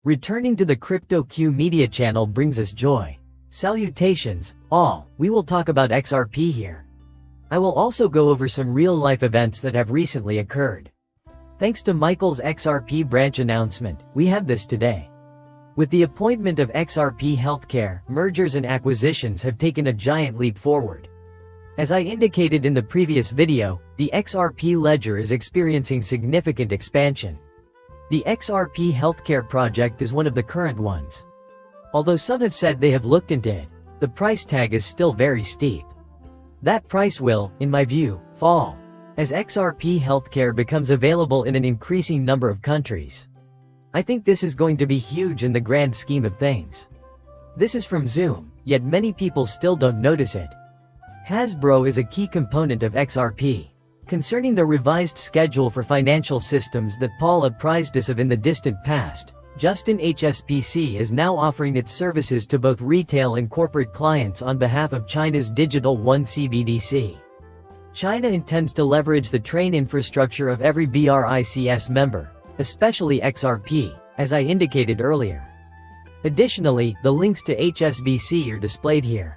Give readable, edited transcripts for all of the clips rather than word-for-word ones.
Returning to the Crypto Q media channel brings us joy. Salutations, all. We will talk about XRP here. I will also go over some real-life events that have recently occurred. Thanks to Michael's XRP branch announcement, we have this today. With the appointment of XRP Healthcare, mergers and acquisitions have taken a giant leap forward. As I indicated in the previous video, the XRP ledger is experiencing significant expansion. The XRP Healthcare project is one of the current ones. Although some have said they have looked into it, the price tag is still very steep. That price will, in my view, fall as XRP Healthcare becomes available in an increasing number of countries. I think this is going to be huge in the grand scheme of things. This is from Zoom, yet many people still don't notice it. Hasbro is a key component of XRP. Concerning the revised schedule for financial systems that Paul apprised us of in the distant past, Justin HSBC is now offering its services to both retail and corporate clients on behalf of China's Digital Yuan CBDC. China intends to leverage the train infrastructure of every BRICS member, especially XRP, as I indicated earlier. Additionally, the links to HSBC are displayed here.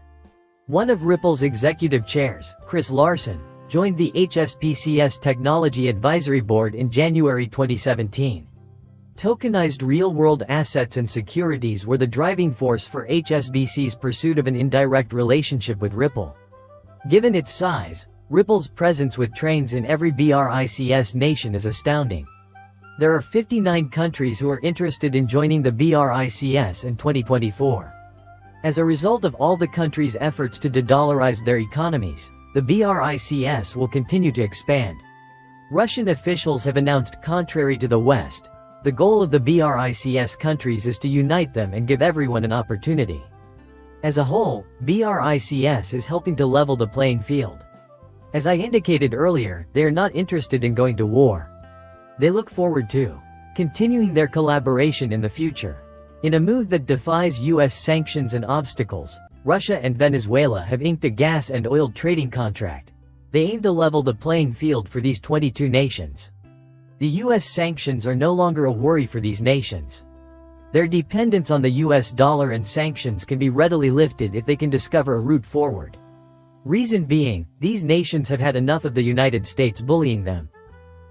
One of Ripple's executive chairs, Chris Larsen, joined the HSBC's Technology Advisory Board in January 2017. Tokenized real-world assets and securities were the driving force for HSBC's pursuit of an indirect relationship with Ripple. Given its size, Ripple's presence with trains in every BRICS nation is astounding. There are 59 countries who are interested in joining the BRICS in 2024. As a result of all the countries' efforts to de-dollarize their economies, the BRICS will continue to expand. Russian officials have announced, contrary to the West, the goal of the BRICS countries is to unite them and give everyone an opportunity. As a whole, BRICS is helping to level the playing field. As I indicated earlier, they are not interested in going to war. They look forward to continuing their collaboration in the future. In a move that defies US sanctions and obstacles, Russia and Venezuela have inked a gas and oil trading contract. They aim to level the playing field for these 22 nations. The US sanctions are no longer a worry for these nations. Their dependence on the US dollar and sanctions can be readily lifted if they can discover a route forward. Reason being, these nations have had enough of the United States bullying them.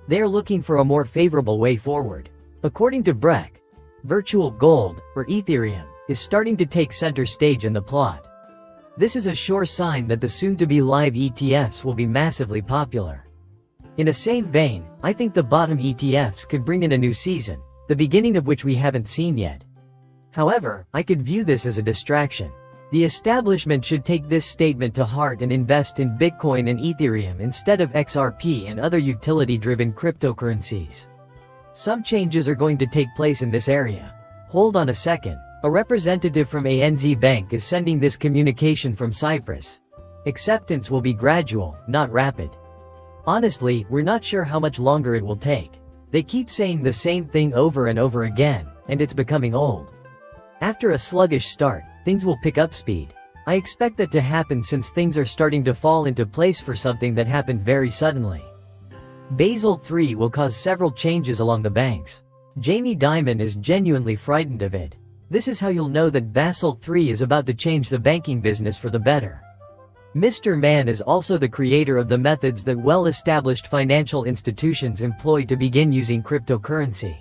They are looking for a more favorable way forward. According to Breck, virtual gold, or Ethereum, is starting to take center stage in the plot. This is a sure sign that the soon-to-be live ETFs will be massively popular. In a same vein, I think the bottom ETFs could bring in a new season, the beginning of which we haven't seen yet. However, I could view this as a distraction. The establishment should take this statement to heart and invest in Bitcoin and Ethereum instead of XRP and other utility-driven cryptocurrencies. Some changes are going to take place in this area. Hold on a second. A representative from ANZ Bank is sending this communication from Cyprus. Acceptance will be gradual, not rapid. Honestly, we're not sure how much longer it will take. They keep saying the same thing over and over again, and it's becoming old. After a sluggish start, things will pick up speed. I expect that to happen since things are starting to fall into place for something that happened very suddenly. Basel III will cause several changes along the banks. Jamie Dimon is genuinely frightened of it. This is how you'll know that Basel III is about to change the banking business for the better. Mr. Mann is also the creator of the methods that well-established financial institutions employ to begin using cryptocurrency.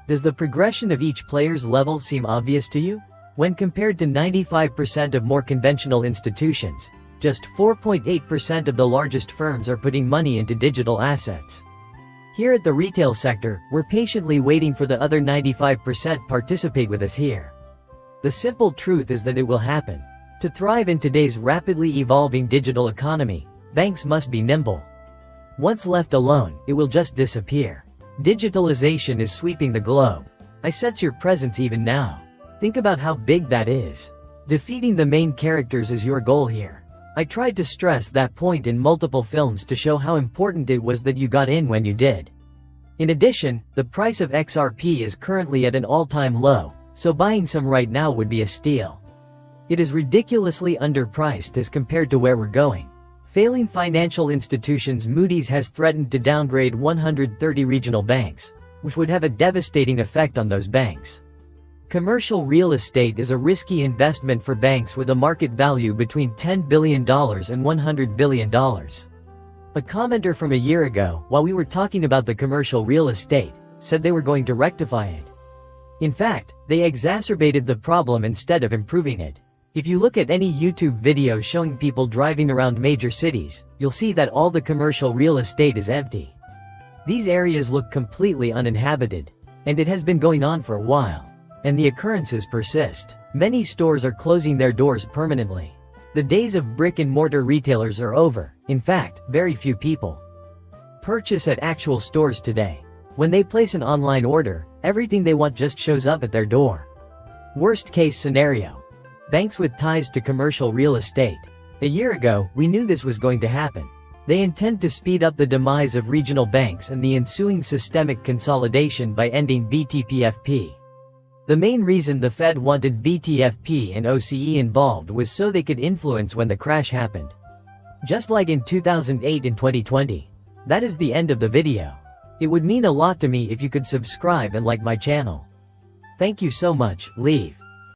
Does the progression of each player's level seem obvious to you? When compared to 95% of more conventional institutions, just 4.8% of the largest firms are putting money into digital assets. Here at the retail sector, we're patiently waiting for the other 95% participate with us here. The simple truth is that it will happen. To thrive in today's rapidly evolving digital economy, banks must be nimble. Once left alone, it will just disappear. Digitalization is sweeping the globe. I sense your presence even now. Think about how big that is. Defeating the main characters is your goal here. I tried to stress that point in multiple films to show how important it was that you got in when you did. In addition, the price of XRP is currently at an all-time low, so buying some right now would be a steal. It is ridiculously underpriced as compared to where we're going. Failing financial institutions. Moody's has threatened to downgrade 130 regional banks, which would have a devastating effect on those banks. Commercial real estate is a risky investment for banks with a market value between $10 billion and $100 billion. A commenter from a year ago, while we were talking about the commercial real estate, said they were going to rectify it. In fact, they exacerbated the problem instead of improving it. If you look at any YouTube video showing people driving around major cities, you'll see that all the commercial real estate is empty. These areas look completely uninhabited. And it has been going on for a while. And the occurrences persist. Many stores are closing their doors permanently. The days of brick-and-mortar retailers are over. In fact, very few people purchase at actual stores today. When they place an online order, everything they want just shows up at their door. Worst case scenario. Banks with ties to commercial real estate. A year ago, we knew this was going to happen. They intend to speed up the demise of regional banks and the ensuing systemic consolidation by ending BTPFP. The main reason the Fed wanted BTFP and OCE involved was so they could influence when the crash happened. Just like in 2008 and 2020. That is the end of the video. It would mean a lot to me if you could subscribe and like my channel. Thank you so much, leave.